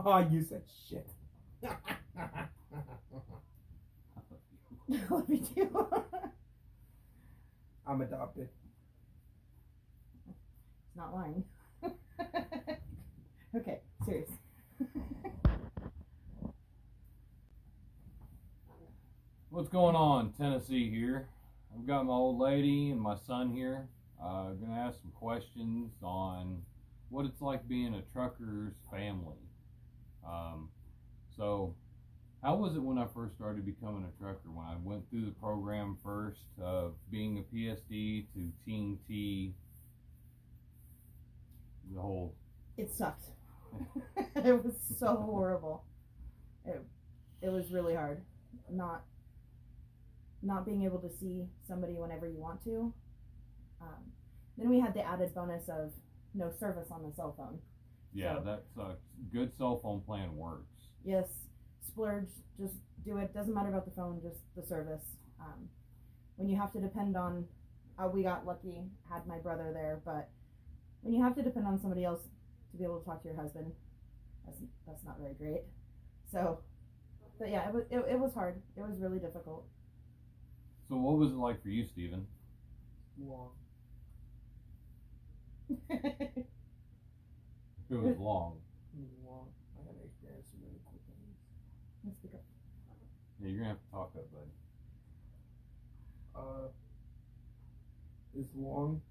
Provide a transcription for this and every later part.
Oh, you said shit. Love you too. I'm adopted. It's not lying. Okay, serious. What's going on? Tennessee here. I've got my old lady and my son here. Gonna ask some questions on what it's like being a trucker's family. So, how was it when I first started becoming a trucker? When I went through the program first of being a PSD to TNT, the whole. It sucked. It was so horrible. It was really hard. Not being able to see somebody whenever you want to. Then we had the added bonus of no service on the cell phone. Yeah, So, that's a good cell phone plan works. yes, splurge, just do it. Doesn't matter about the phone, just the service. When you have to depend on, we got lucky, had my brother there, but when you have to depend on somebody else to be able to talk to your husband, that's not very great. So, but yeah, it was hard. It was really difficult. So, what was it like for you, Steven? Long. It was long. Long. I had to experience some really cool things. Let's speak up. Yeah, you're gonna have to talk up, bud. It's long.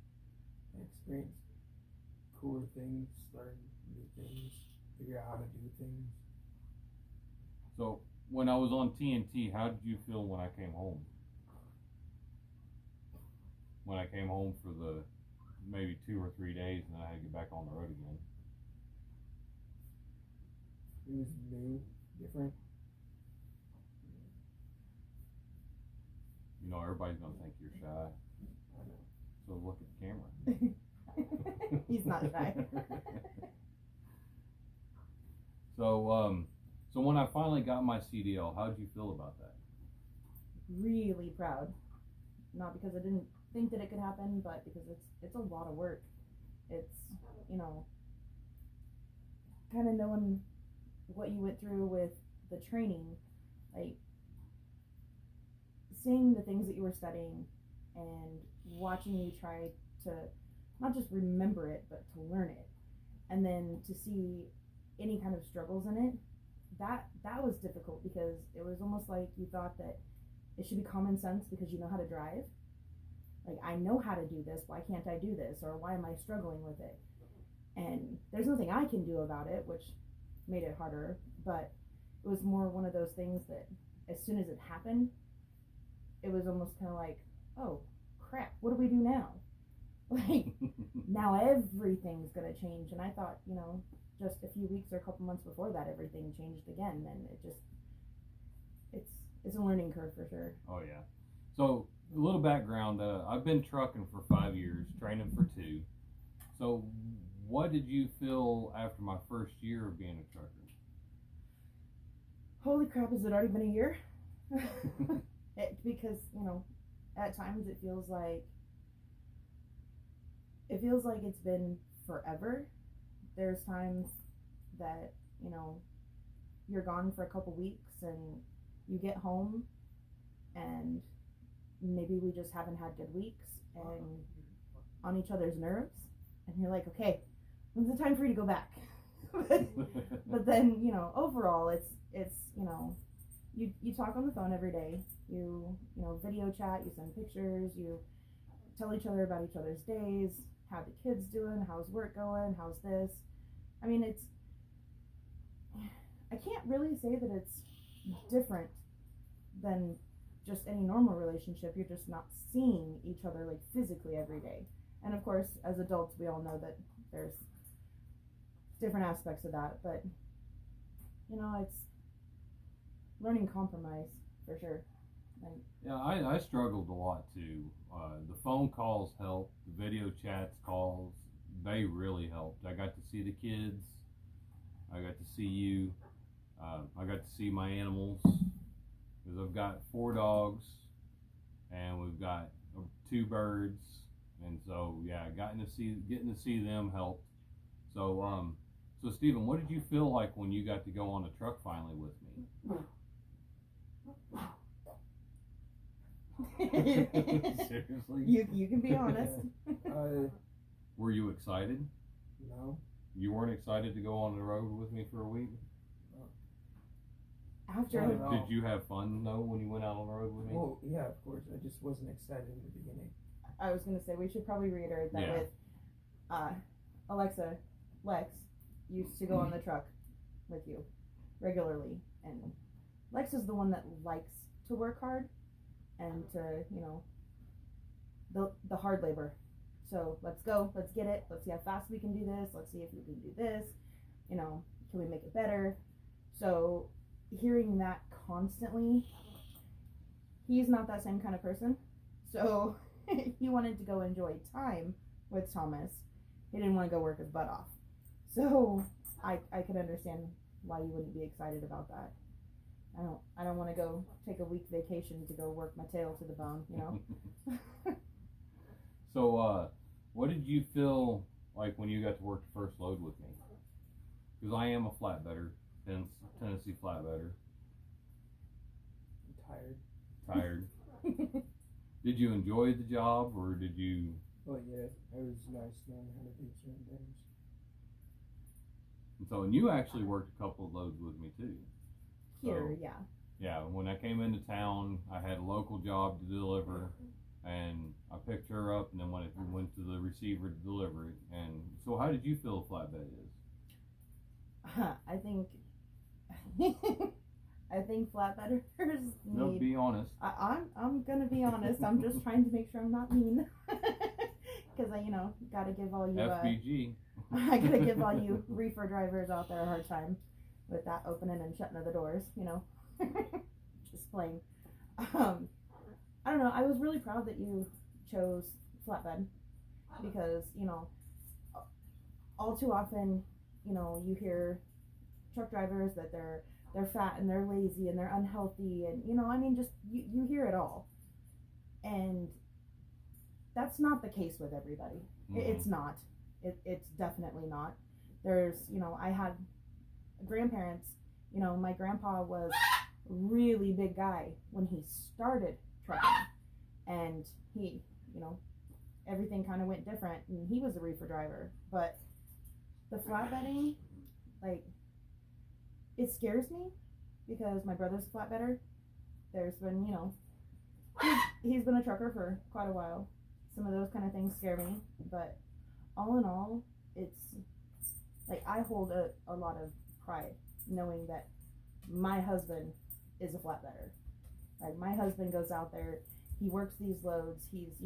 I experienced cooler things, learn new things, figure out how to do things. So, when I was on TNT, how did you feel when I came home? When I came home for the maybe 2 or 3 days and then I had to get back on the road again. It was new, different. You know, everybody's gonna think you're shy. I know. So look at the camera. He's not shy. So when I finally got my CDL, how did you feel about that? Really proud. Not because I didn't think that it could happen, but because it's a lot of work. It's, you know, kind of knowing what you went through with the training, like seeing the things that you were studying and watching you try to not just remember it, but to learn it, and then to see any kind of struggles in it, that was difficult because it was almost like you thought that it should be common sense because you know how to drive. Like, I know how to do this, why can't I do this? Or why am I struggling with it? And there's nothing I can do about it, which made it harder, but it was more one of those things that as soon as it happened, it was almost kind of like, oh crap, what do we do now? Like, now everything's gonna change. And I thought, you know, just a few weeks or a couple months before that, everything changed again, and it's a learning curve for sure. Oh yeah. So a little background. I've been trucking for 5 years, training for 2. So what did you feel after my first year of being a trucker? Holy crap, has it already been a year? Because, you know, at times it feels like it's been forever. There's times that, you know, you're gone for a couple weeks and you get home and maybe we just haven't had good weeks and on each other's nerves, and you're like, okay, when's the time for you to go back? but then, you know, overall it's you know, you talk on the phone every day, you know, video chat, you send pictures, you tell each other about each other's days, how the kids doing, how's work going, how's this. I mean, I can't really say that it's different than just any normal relationship. You're just not seeing each other like physically every day. And of course, as adults, we all know that there's different aspects of that, but you know, it's learning compromise for sure. And Yeah, I struggled a lot too. The phone calls helped, the video chats calls, they really helped. I got to see the kids, I got to see you, I got to see my animals, because I've got 4 dogs, and we've got 2 birds, and so yeah, getting to see them helped. So So, Stephen, what did you feel like when you got to go on the truck finally with me? Seriously? You can be honest. Were you excited? No. You weren't excited to go on the road with me for a week? After Not at all. Did you have fun though when you went out on the road with me? Well, yeah, of course. I just wasn't excited in the beginning. I was gonna say we should probably reiterate that Yeah. with Alexa, Lex used to go on the truck with you regularly, and Lex is the one that likes to work hard and to, you know, the hard labor. So let's go, let's get it, let's see how fast we can do this, let's see if we can do this, you know, can we make it better? So hearing that constantly, he's not that same kind of person. So he wanted to go enjoy time with Thomas. He didn't want to go work his butt off. So I could understand why you wouldn't be excited about that. I don't want to go take a week vacation to go work my tail to the bone, you know. So, what did you feel like when you got to work the first load with me? Because I am a flatbedder, Tennessee flatbedder. I'm tired. Tired. Did you enjoy the job, or did you? Well, yeah, it was nice knowing how to do certain things. And so, and you actually worked a couple of loads with me too. Here, So, yeah. Yeah, when I came into town, I had a local job to deliver, and I picked her up, and then went to the receiver to deliver it. And so, how did you feel a flatbed is? I think I think flatbedders No, need. be honest. I'm gonna be honest. I'm just trying to make sure I'm not mean, because I gotta give all you FBG. I gotta give all you reefer drivers out there a hard time with that opening and shutting of the doors. Just plain. I don't know. I was really proud that you chose flatbed because all too often you hear truck drivers that they're fat and they're lazy and they're unhealthy and just you hear it all, and that's not the case with everybody. It's not. It's definitely not. There's I had grandparents. My grandpa was a really big guy when he started trucking, and he everything kind of went different, and he was a reefer driver. But the flatbedding, like, it scares me because my brother's a flatbedder. There's been he's been a trucker for quite a while. Some of those kind of things scare me, but all in all, it's like I hold a lot of pride knowing that my husband is a flatbedder. Like, my husband goes out there, he works these loads, he's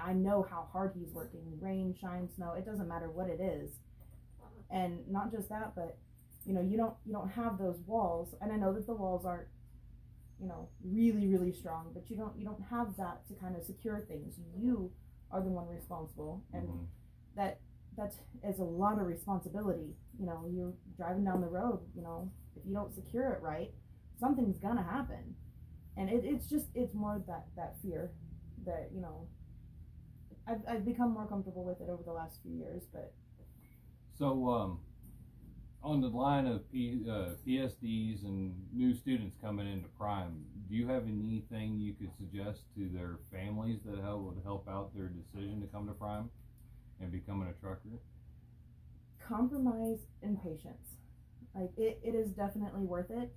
I know how hard he's working, rain, shine, snow, it doesn't matter what it is. And not just that, but you don't have those walls, and I know that the walls aren't really, really strong, but you don't have that to kind of secure things. You are the one responsible, and that is a lot of responsibility. You're driving down the road, if you don't secure it right, something's gonna happen. And it's more that fear that I've become more comfortable with it over the last few years. But so on the line of PSDs and new students coming into Prime, do you have anything you could suggest to their families that would help out their decision to come to Prime and becoming a trucker? Compromise and patience. Like, it is definitely worth it.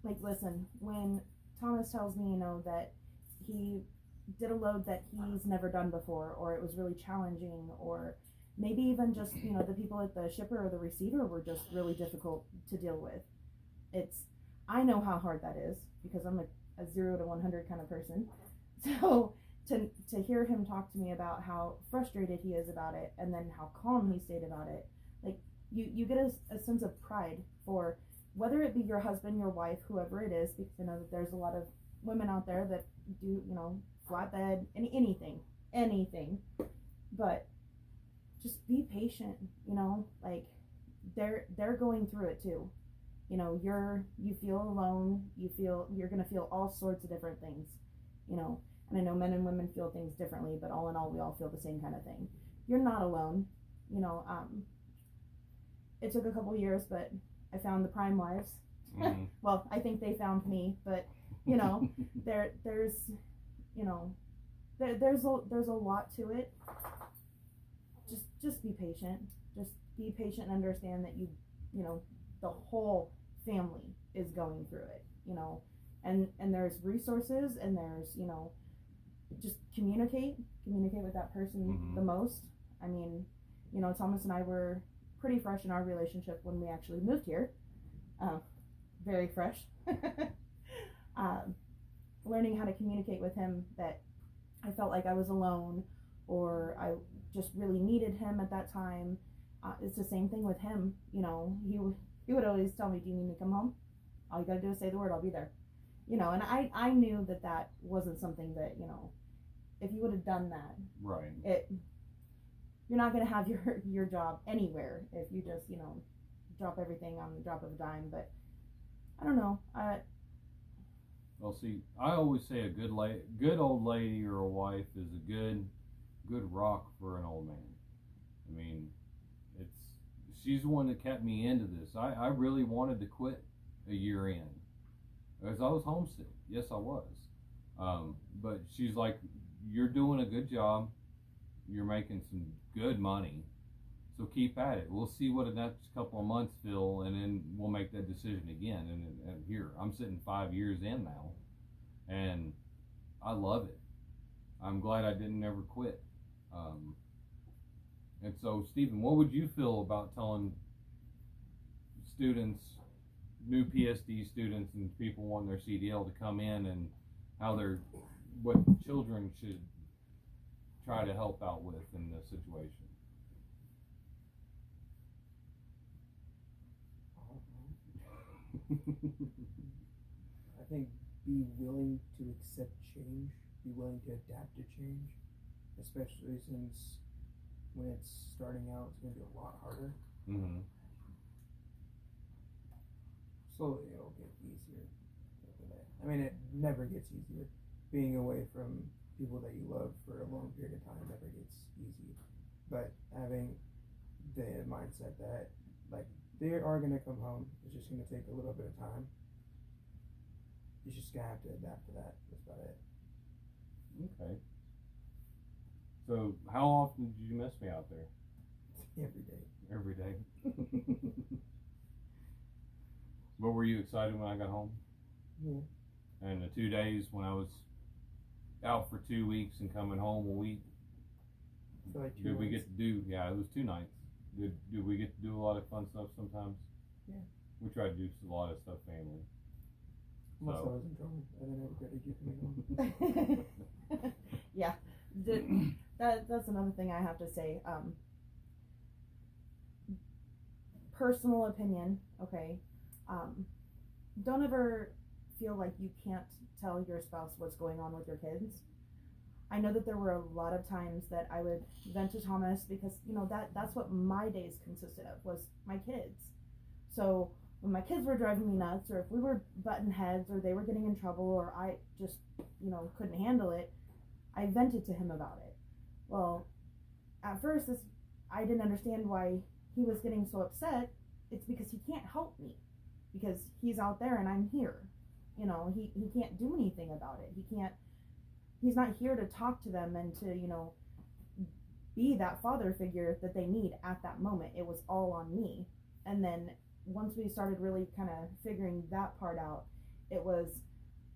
Like, listen, when Thomas tells me, that he did a load that he's never done before, or it was really challenging, or maybe even just, the people at the shipper or the receiver were just really difficult to deal with. I know how hard that is because I'm a 0 to 100 kind of person. So to hear him talk to me about how frustrated he is about it, and then how calm he stayed about it, like, you get a sense of pride for whether it be your husband, your wife, whoever it is, because I know that there's a lot of women out there that do, flatbed, anything, but just be patient, like, they're going through it too. You feel alone, you're gonna feel all sorts of different things, and I know men and women feel things differently, but all in all, we all feel the same kind of thing. You're not alone. you know, it took a couple years, but I found the prime wives. Mhm. Well, I think they found me, but you know, there's you know, there's a lot to it. Just be patient. Just be patient and understand that you know, the whole family is going through it, you know, and there's resources, and there's, you know, just communicate with that person Mhm. the most. I mean, you know, Thomas and I were pretty fresh in our relationship when we actually moved here. Very fresh. um, Learning how to communicate with him that I felt like I was alone, or I just really needed him at that time. It's the same thing with him. You know, he would always tell me, "Do you need me to come home? All you gotta do is say the word. I'll be there." You know, and I knew that wasn't something that, you know, if you would have done that, Right. you're not gonna have your job anywhere if you just, you know, drop everything on the drop of a dime. But I don't know. Well, see, I always say a good old lady or a wife is a good rock for an old man. I mean, she's the one that kept me into this. I really wanted to quit a year in, because I was homesick. Yes, I was. But she's like, "You're doing a good job. You're making some good money. So keep at it. We'll see what the next couple of months feel, and then we'll make that decision again." And here, I'm sitting 5 years in now, and I love it. I'm glad I didn't ever quit. And so, Stephen, what would you feel about telling students, new PSD students, and people wanting their CDL to come in, and what children should try to help out with in this situation? I think be willing to accept change, be willing to adapt to change, especially since when it's starting out, it's going to be a lot harder. Mm-hmm. Slowly, it'll get easier. I mean, it never gets easier. Being away from people that you love for a long period of time never gets easy. But having the mindset that, like, they are going to come home, it's just going to take a little bit of time. You're just going to have to adapt to that. That's about it. Okay. So, how often did you miss me out there? Every day. Every day. But were you excited when I got home? Yeah. And the 2 days when I was out for 2 weeks and coming home a week, For like 2 did we months. get to do? Yeah, it was 2 nights. Did we get to do a lot of fun stuff sometimes? Yeah. We tried to do a lot of stuff family. Unless So. I was in trouble, and then I regretted you coming home. Yeah, that's another thing I have to say. Personal opinion, okay. Don't ever feel like you can't tell your spouse what's going on with your kids. I know that there were a lot of times that I would vent to Thomas, because, you know, that's what my days consisted of, was my kids. So when my kids were driving me nuts, or if we were butting heads, or they were getting in trouble, or I just, you know, couldn't handle it, I vented to him about it. Well, at first, I didn't understand why he was getting so upset. It's because he can't help me, because he's out there and I'm here. You know, he can't do anything about it. He's not here to talk to them and to, you know, be that father figure that they need at that moment. It was all on me. And then once we started really kind of figuring that part out, it was,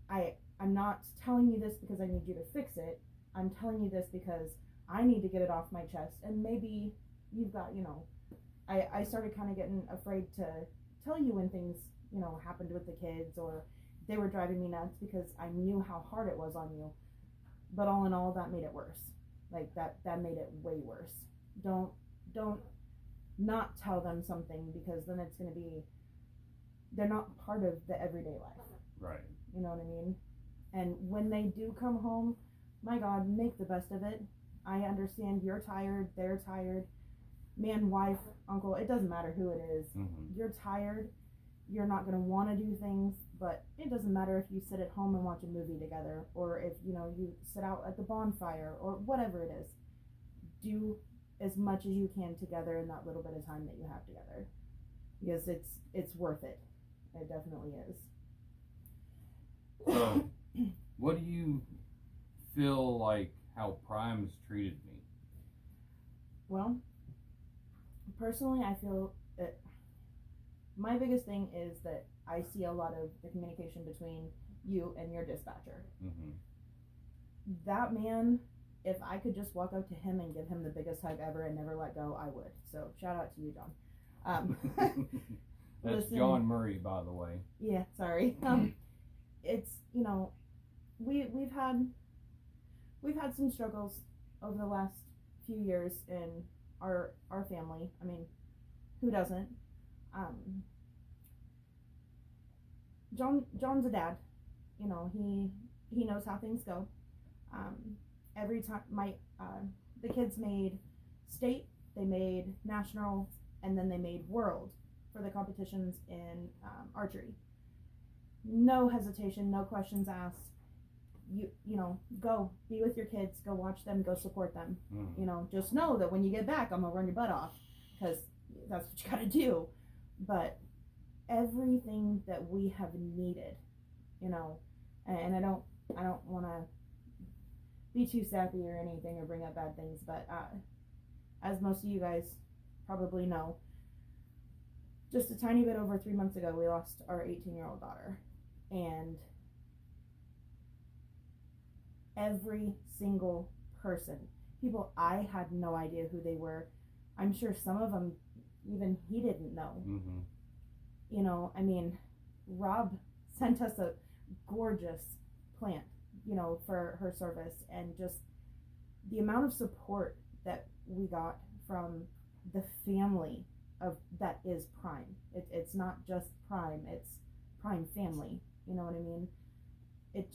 I'm not telling you this because I need you to fix it. I'm telling you this because I need to get it off my chest. And maybe you've got, you know, I started kind of getting afraid to tell you when things, you know, happened with the kids, or they were driving me nuts, because I knew how hard it was on you. But all in all, that made it worse. Like, that made it way worse. Don't not tell them something, because then it's going to be, they're not part of the everyday life. Right. You know what I mean? And when they do come home, my God, make the best of it. I understand you're tired, they're tired. Man, wife, uncle, it doesn't matter who it is. Mm-hmm. You're tired. You're not going to want to do things, but it doesn't matter if you sit at home and watch a movie together, or if, you know, you sit out at the bonfire, or whatever it is. Do as much as you can together in that little bit of time that you have together, because it's worth it. It definitely is. So, what do you feel like how Prime's treated me? Well, personally, I feel that my biggest thing is that I see a lot of the communication between you and your dispatcher. Mm-hmm. That man, if I could just walk up to him and give him the biggest hug ever and never let go, I would. So shout out to you, John. That's listen, John Murray, by the way. Yeah, sorry. It's, you know, we've had some struggles over the last few years in our family. I mean, who doesn't? John's a dad. You know, he knows how things go. Every time the kids made state, they made national, and then they made world for the competitions in archery. No hesitation, no questions asked. You know, go be with your kids, go watch them, go support them. Mm-hmm. You know, just know that when you get back, I'm gonna run your butt off, because that's what you gotta do. But everything that we have needed, you know, and I don't want to be too sappy or anything or bring up bad things, but as most of you guys probably know, just a tiny bit over 3 months ago, we lost our 18-year-old daughter, and every single person, people I had no idea who they were. I'm sure some of them even he didn't know. Mm-hmm. You know, I mean, Rob sent us a gorgeous plant, you know, for her service, and just the amount of support that we got from the family of that is Prime. It's not just Prime, it's Prime family. You know what I mean? It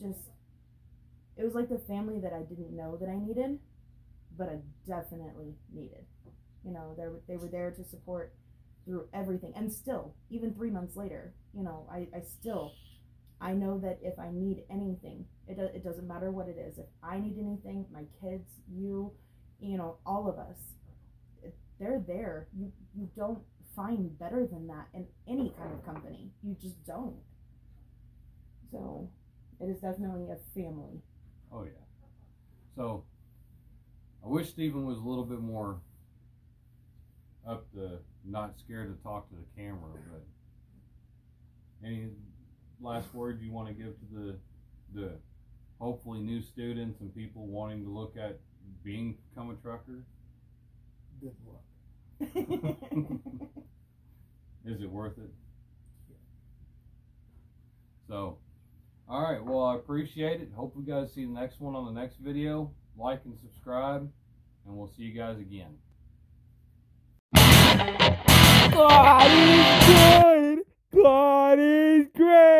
was like the family that I didn't know that I needed, but I definitely needed. You know, they were there to support through everything, and still, even 3 months later, you know, I know that if I need anything, it doesn't matter what it is. If I need anything, my kids, you know, all of us, they're there. You don't find better than that in any kind of company. You just don't. So, it is definitely a family. Oh yeah. So, I wish Stephen was a little bit more not scared to talk to the camera, but any last words you want to give to the hopefully new students and people wanting to look at become a trucker? Good luck. Is it worth it? Yeah. So, all right. Well, I appreciate it. Hope you guys see the next one on the next video. Like and subscribe, and we'll see you guys again. God is good. God is great.